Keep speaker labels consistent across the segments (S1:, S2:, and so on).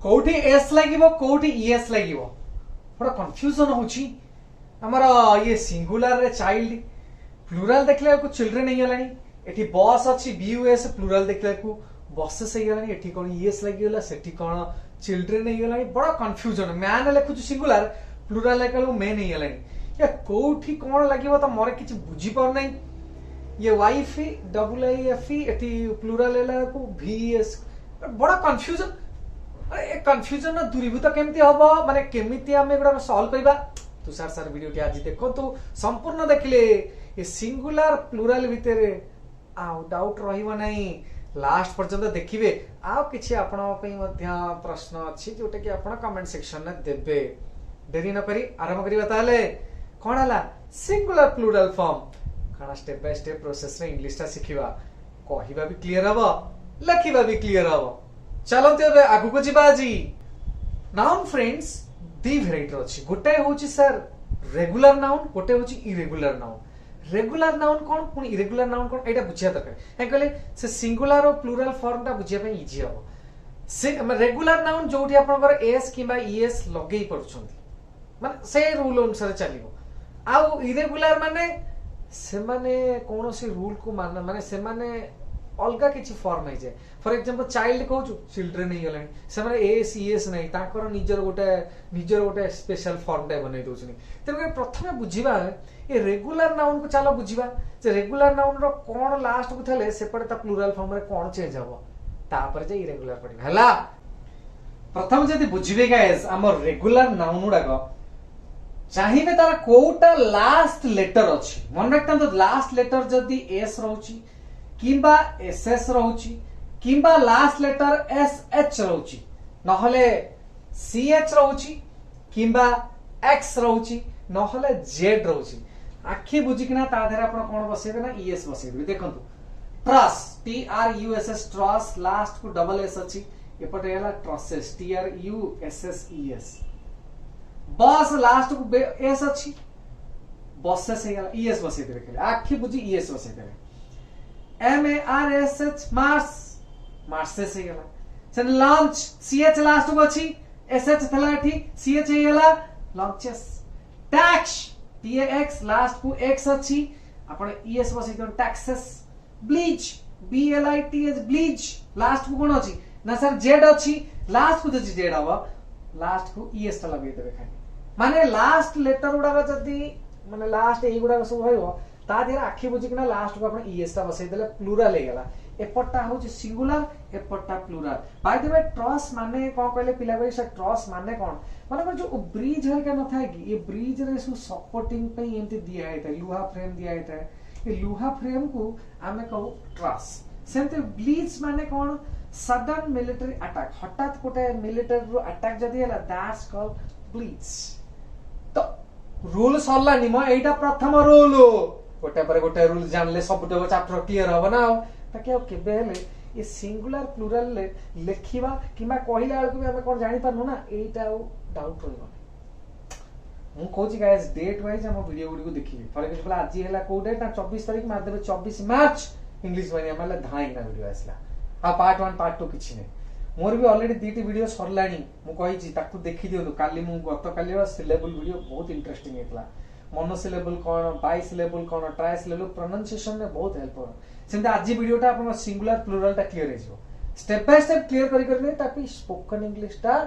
S1: कोठी एस लागिवो कोठी ईएस लागिवो बड़ा कंफ्यूजन होची हमारा ये सिंगुलर रे चाइल्ड प्लूरल देखले को चिल्ड्रन नहीं गलानी एठी बॉस अछि बीयूएस प्लूरल देखले को बसेस हे गलानी एठी कोन ईएस लागि गला सेठी कोन चिल्ड्रन नहीं गलानी बड़ा कंफ्यूजन मैन लेखु सिंगुलर प्लूरल लेखलु मेन नहीं गलानी या कोठी कोन लागिवो त मोरे किछ बुझी पर नहीं ये वाइफ डबल आई एफ एठी प्लूरल लेला को वीएस बड़ा कंफ्यूजन ए कंफ्यूजन दूरीभूत केमती हबो माने केमिति हमें गुडा सॉल्व करबा तुषार सर वीडियो आज देखो तो संपूर्ण देखले ये सिंगुलर प्लूरल भितर आउ डाउट रहिबो नहीं लास्ट पर्यंत देखिबे आउ किछि आपन पई मध्य प्रश्न अछि जोटा कि आपन कमेंट सेक्शन में देबे देरी न करी आरंभ करिबा ताले कोन हला सिंगुलर प्लूरल फॉर्म खाना स्टेप बाय स्टेप प्रोसेस रे इंग्लिश ता सिखिबा कहिबा भी क्लियर हबो लिखिबा भी क्लियर हबो चलते एबे आगु को जिबा जी नाउन फ्रेंड्स दी भेराइटी अछि गोटे होची सर रेगुलर नाउन गोटे होची इरेगुलर नाउन रेगुलर नाउन कोन पुनी इरेगुलर नाउन कोन एटा बुझिया दरकार ए कहले से सिंगुलर और प्लूरल फॉर्म ता बुझिया पे इजी हबो से रेगुलर नाउन जोठी आपनकर एस किबा ईएस लगेई पड़छंती माने से रूल अनुसार चलिबो आ इरेगुलर माने से माने कोनोसी रूल को माने से माने अलगा किछि फॉर्म नै जाय फॉर एग्जांपल चाइल्ड कहू चिल्ड्रन नै गलानी से माने एस ईएस नै ताकर निजर गोटे स्पेशल फॉर्म टा बनै दोछनी तबे प्रथमे बुझिबा ए रेगुलर नाउन को चलो बुझिबा जे रेगुलर नाउन रो कोन लास्ट को थले से पड़े ता प्लूरल फॉर्म रे कोन चेंज हबो तापर जे इरेगुलर पड़िबा हला प्रथम जदी बुझिबे गाइस हमर रेगुलर नाउन उडाको चाहिबे तार कोटा लास्ट लेटर अछि मन रखता तो लास्ट लेटर जदी एस रहउची किंबा एसएस रहउची किंबा लास्ट लेटर एसएच रहउची नहले सीएच रहउची किंबा एक्स रहउची नहले जेड रहउची आखि बुझिकिना ता देरा आपण कोन बसेबे ना ईएस बसेबे देखंतु truss T R U S S truss last को डबल एस अछि एपटे हला trusses T R U S S E S bus last को एस अछि बसेस हे गला ईएस बसे देबे के आखि बुझी ईएस बसे देबे M A R S H marsh marshes हे गला से लंच सीएच लास्ट को अछि एसएच थला थी सीएच हे गला lunches tax T A X last को एक्स अछि आपण ईएस बसे दो taxes bleach B L I T H bleach last को कोन अछि ना सर जेड अछि लास्ट को जति जेड हबो लास्ट को ईएस ता लगे देबे खाली माने लास्ट लेटर उडा जदी माने लास्ट एई गुडा सब होइबो ता देर आखि बुझिकना लास्ट को आपण ईएस ता बसै देले प्लूरल हे गेला एपटा होची सिंगुलर एपटा plural by the way truss माने कोन कहले पिला भाई से ट्रस माने कोन माने जो ब्रिज हरका न थाए कि ये ब्रिज रे सु सपोर्टिंग पे एंती दिया है लुहा फ्रेम दिया है ये लुहा फ्रेम को आमे कहू ट्रस सेमते ब्लिच माने कोन सडन मिलिटरी अटैक हठात कोटे मिलिटरी रो अटैक जदी हला दैट्स कॉल्ड ब्लिच तो रूल सरला नि म एटा प्रथम रूल गोटे पर गोटे रूल जानले सबटे चैप्टर क्लियर हो ना ताकि केबे हेले ये सिंगुलर प्लूरल ले लेखिबा किबा कहिला आलको भी हमें कोन जानि पारनु ना एटा डाउट रहइबो मु कहूची गाइस डेट वाइज हम वीडियो गुडी को देखिबे फॉर एग्जांपल आज हेला को डेट ना 24 तारिख मार देबे 24 मार्च इंग्लिश मीडियम वाला धाई ना वीडियो आसला आ पार्ट 1 पार्ट 2 किछि नै मोर भी ऑलरेडी दीटी वीडियो सरलाणी मु कहि छी ताकू देखि दियो काली मु गत काली वा सिलेबल वीडियो बहुत इंटरेस्टिंग हेतला मोनो सिलेबल कोन बाई सिलेबल कोन ट्राई सिलेबल प्रोनाउंसिएशन में बहुत हेल्प हो सेंते आज वीडियोटा अपन सिंगुलर प्लूरल टा क्लियर हेजो स्टेप बाय स्टेप क्लियर करि करने ताकि स्पोकन इंग्लिश टा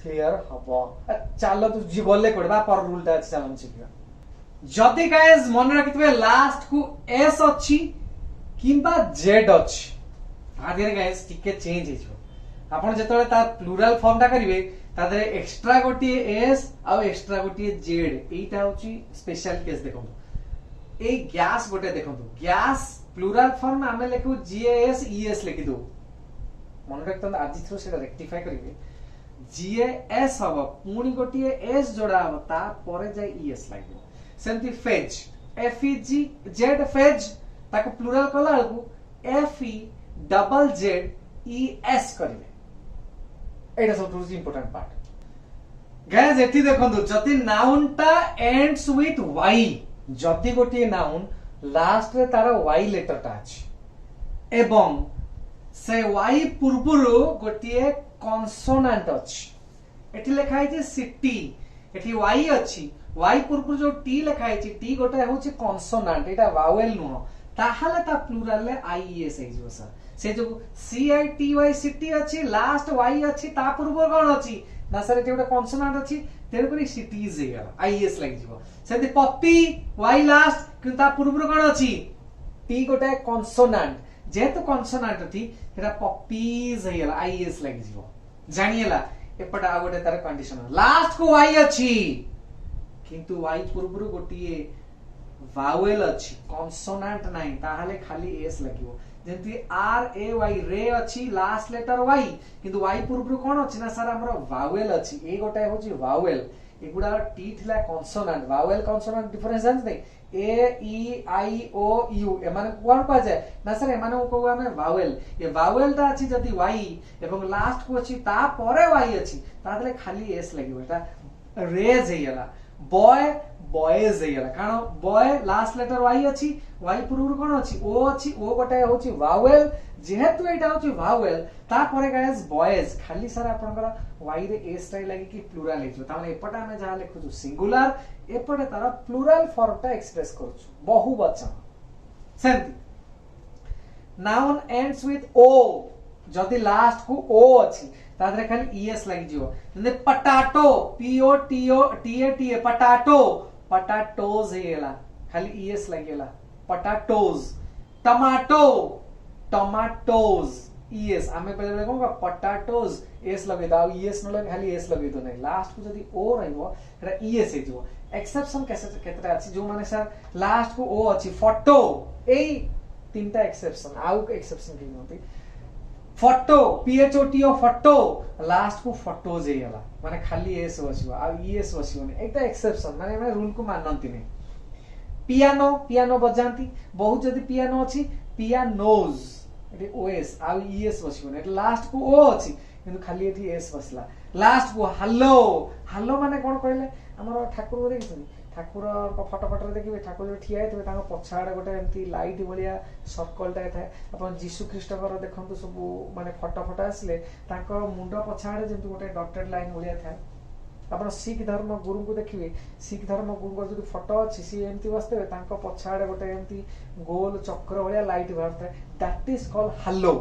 S1: क्लियर हबो चलो तू जी गले करबा पर रूल टा चलन सिखिबा जदी गाइस मन रखितबे लास्ट को एस अछि किबा जेड अछि आदिर गाइस टिके चेंज हेजो आपण जेतले ता प्लूरल फॉर्म टा करिवे तादरे एक्स्ट्रा गोटी एस आ एक्स्ट्रा गोटी जेड एटा होची स्पेशल केस देखंतु ए गैस गोटे देखंतु गैस प्लूरल फॉर्म में हमें लिखु जीएएस ईएस लिखि दो मन रखतन आज थ्रू सेटा रेक्टिफाई करिवे जीएएस हबो पुनी गोटी एस जोड़ा हबो ता परे जाय ईएस लागो सेंती फेज एफ ई जी जेड फेज ताको प्लूरल कला Algu F E double Z E S करिवे एटा सबसे इंपोर्टेंट पार्ट गाइस एठी देखंतु जति नाउन टा एंड्स विथ वाई जति गोटी नाउन लास्ट रे तार वाई लेटर टा अछि एवं से वाई पूर्वरु गोटे कॉन्सोनेंट अछि एठी लिखा है सिटी एठी वाई अछि वाई पूर्वरु जो टी लिखा है टी गोटे होछि कॉन्सोनेंट एटा वावेल नुह ताहाले ता प्लुरल ले आईएस हे जो सर से जो सी आई टी वाई सिटी अछि लास्ट वाई अछि ता पूर्व कोन अछि ना सर एठी गोटे कॉन्सोनेंट अछि तेरे पर सिटीज हे गला आईएस लागि जिवो सेति पप्पी वाई लास्ट कि ता पूर्व कोन अछि टी गोटे कॉन्सोनेंट जेतु कॉन्सोनेंट अछि एटा पप्पीज हे गला आईएस लागि जिवो जानिएला एपटा आ गोटे तार कंडीशन लास्ट को वाई अछि किंतु वाई पूर्व गोटिए वावेल अछि कॉन्सोनेंट नाही ताहाले खाली एस लागिवो जेंति आर ए वाई रे अछि लास्ट लेटर वाई किंतु वाई पूर्व कोन अछि ना सर हमर वावेल अछि ए गोटे होछि वावेल एगुडा टी थिला कॉन्सोनेंट वावेल कॉन्सोनेंट डिफरेंस जानत नै ए ई आई ओ यू एमाने कोन पा जाय ना सर एमाने को हमें वावेल ये वावेल ता अछि जदी वाई एवं लास्ट को अछि ता परे वाई अछि तादले खाली एस लागिवो एटा रेज हेयला बॉय बॉयज हेयला कारण बॉय लास्ट लेटर वाई अछि वाई पूर्व कोन अछि ओ अछि ओ गोटे होछि वावेल जेहेतु एटा होछि वावेल ता परे गाइस बॉयज खाली सर आपनकर वाई रे एस टाइ लागि कि प्लुरल हेजो ताले एपटा में जहा लिखुछु सिंगुलर एपटे तार प्लुरल फॉर्म ता एक्सप्रेस करूछु बहुवचन सेंति नाउन एंड्स विथ ओ जदी लास्ट को ओ अछि तादरे खाली ईएस लागि जिवो जदि potato P O T O T A T A potato potatoes हेला खाली ईएस लागेला पटाटोज टमाटो टमाटोज ईएस आमे पहिले कोन का पटाटोज एस लगे दाउ ईएस न लगे खाली एस लगे तो नहीं लास्ट को जदी ओ रहइबो एटा ईएस हे जिवो एक्सेप्शन कैसे केतरा अछि जो माने सर लास्ट को ओ अछि फोटो ए तीनटा एक्सेप्शन आउ एक्सेप्शन कि नोती फोटो पीएचओटीओ फोटो लास्ट को फोटोज हेला माने खाली एस बसिबो आ ईएस बसिबो नै एकटा एक्सेप्शन माने रूल को मानंती नै पियानो पियानो बजांती बहुत जदी पियानो अछि पियानोज एटी ओएस आ ईएस बसिबो नै लास्ट को ओ अछि किंतु खाली एटी एस बसला लास्ट को हेलो हेलो माने कोन कहले हमर ठाकुर को देखिसनी ठाकुर को फोटो फोटो देखिबे ठाकुर ठिया हेतबे ताको पछाडे गोटे एमती लाइट बलिया सर्कल टा थाए अपन जीसु ख्रीष्ट कर देखंतु सब माने फोटो फोटो आसले ताको मुंडो पछाडे जेंतु गोटे डॉटेड लाइन बलिया थाए अपन सिख धर्म गुरु को देखिबे सिख धर्म गुरु को जदी फोटो अछि सी एमती बसते ताको पछाडे गोटे एमती गोल चक्र बलिया लाइट बारता दैट इज कॉल्ड हेलो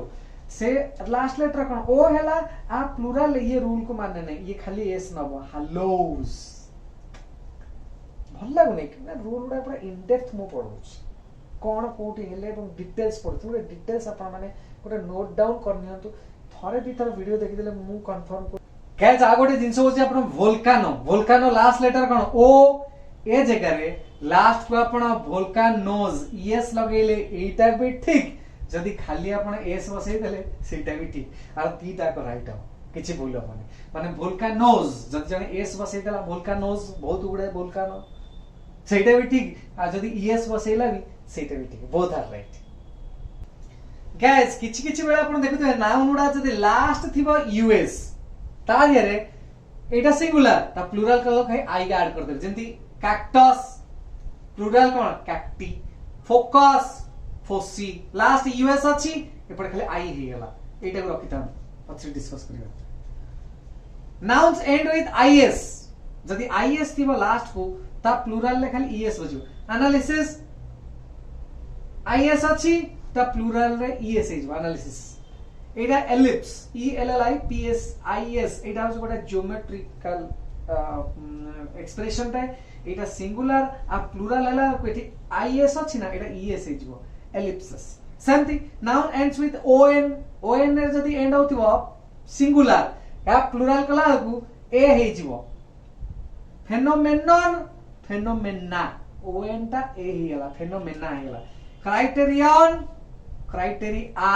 S1: से लास्ट लेटर कोन ओ हेला आ प्लुरल ये रूल को माने नै ये खाली एस नबो हेलोज भल लागुनी कि रूल गुडा पूरा इन डेप्थ मो पढौछ कोन कोठी हेले एवं डिटेल्स पढछु रे डिटेल्स आपण माने गोटे नोट डाउन करनियंतु थरे दी थर वीडियो देखि देले मु कंफर्म को गाइस आ गोटे जिंस होछि आपण वोल्कानो वोल्कानो लास्ट लेटर कोन ओ ए जगह रे लास्ट को आपण वोल्कानोज एस लगेले एटा भी ठीक जदी खाली आपण एस बसै देले सेटा भी ठीक आ तीटा को राइट हो किछि भूल होबनी माने वोल्कानोज जदी जने एस बसै देला वोल्कानोज बहुत उडे वोल्कानो सेटा भी ठीक आ जदी ईएस बसैला भी सेटा भी ठीक बोथ आर राइट गाइस किछि किछि बेला आपण देखुते नाउन उडा जदी लास्ट थिबो यूएस ता हेरे एटा सिंगुलर ता प्लुरल कलो खै आई ऐड कर दे जेंति कैक्टस प्लुरल कोन cacti focus foci last U S अछि एपड खाली आई हे गेला एटा को रखिता पछी डिस्कस करियो नाउन्स एंड विथ आईएस जदी आईएस थिबो लास्ट को ता प्लुरल ले खाली ईएस बजो एनालिसिस आईएस अछि ता प्लुरल रे ईएस हे जो analysis Etah ellipse E L L I P S I S एटा हो गोटा ज्योमेट्रिकल एक्सप्रेशन ता एटा सिंगुलर आ प्लुरल हला कोठी आईएस अछि ना एटा ईएस हे जो एलिप्सिस सेमती noun ends with on on रे जदी एंड होतिबो सिंगुलर या प्लुरल कला को ए हे जिवो फेनोमेनन फेनोमेना ओएन ता ए हे गेला फेनोमेना हे गेला क्राइटेरियन क्राइटेरिया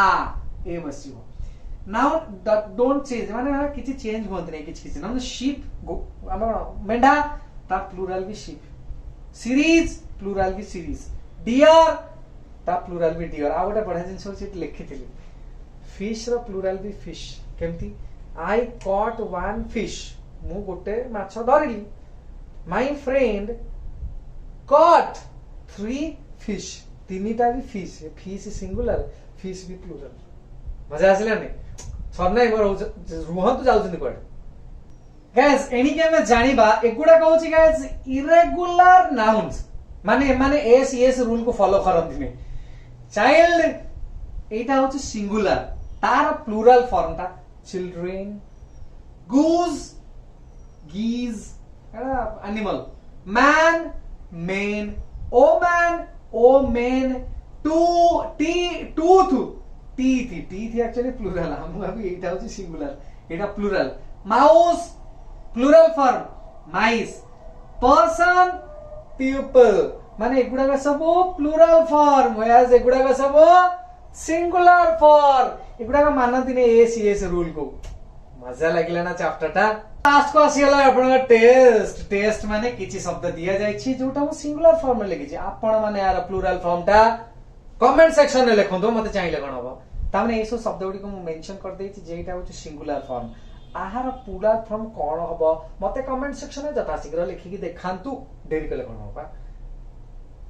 S1: ए बसिबो नाउ डोंट चेंज माने किछि चेंज होत नै किछि किछि नाउ शिप हमर मेंढा ता प्लुरल भी शिप सीरीज प्लुरल भी सीरीज डियर ता प्लुरल भी डियर आ गोटे बढा जिंस होछि लिखिथिली फिश रो प्लुरल भी फिश केमती आई कॉट वन फिश मु गोटे माछ धरिली माय फ्रेंड कॉट 3 फिश तीनीटा भी फिश फिश सिंगुलर फिश भी प्लुरल मजा आसिलानी सरना रुहतु जाउछन कोड गाइस एनिके हम जानिबा एगुडा कहूची गाइस इरेगुलर नाउन्स माने माने एस एस रूल को फॉलो करंती ने चाइल्ड एटा होची सिंगुलर तार प्लूरल फॉर्म ता children goose geese animal man men ओ मैन टू टी टूथ टीथ एक्चुअली प्लूरल हम अभी एटा होची सिंगुलर एटा plural mouse plural form mice person people माने एगुडा सब प्लूरल फॉर्म व्हेयर्स एगुडा सब सिंगुलर फॉर्म एगुडा मानती ने एस रूल को मजा लागिला ना चैप्टर टा लास्ट को आसीला आपण टेस्ट माने किछि शब्द दिया जाय छी जोटा हम सिंगुलर फॉर्म में लिखि छी आपण माने यार प्लूरल फॉर्म टा कमेंट सेक्शन में लिखंदो मते चाहिए कोन हबो तामने एसो शब्द गुडी को मेंशन कर देई छी जेटा हो सिंगुलर फॉर्म आहार प्लूरल फॉर्म कोन हबो मते कमेंट सेक्शन में जता शीघ्र लिखि कि देखांतु डेरी कले कोन हबा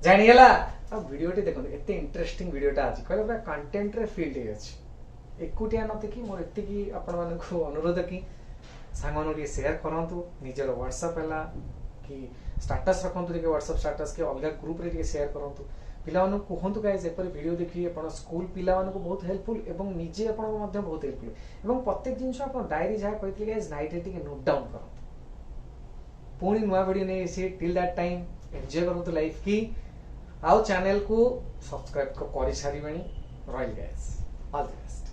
S1: जानियला अब वीडियो टी देखो एते इंटरेस्टिंग वीडियोटा आज कहले बा कंटेंट रे फील्ड हे अछि एकुटिया न देखि मोर एते की आपण मन को अनुरोध कि सांगनो रे शेयर करंतु निजर WhatsApp हला कि स्टेटस रखंतु रे WhatsApp स्टेटस के अलग ग्रुप रे शेयर करंतु पिला मन कहंतु गाइस एपर वीडियो देखि आपण स्कूल पिला मन को बहुत हेल्पफुल एवं निजे आपण को मध्ये बहुत हेल्पफुल एवं प्रत्येक जिंस आपण डायरी जा कहितले गाइस नाइट रे टिके नोट डाउन करंतु पुणी नुवा वीडियो ने से टिल दैट टाइम एन्जॉय करंतु लाइफ की आउ चैनल को सब्सक्राइब करि सारी बणी royal guys all the best.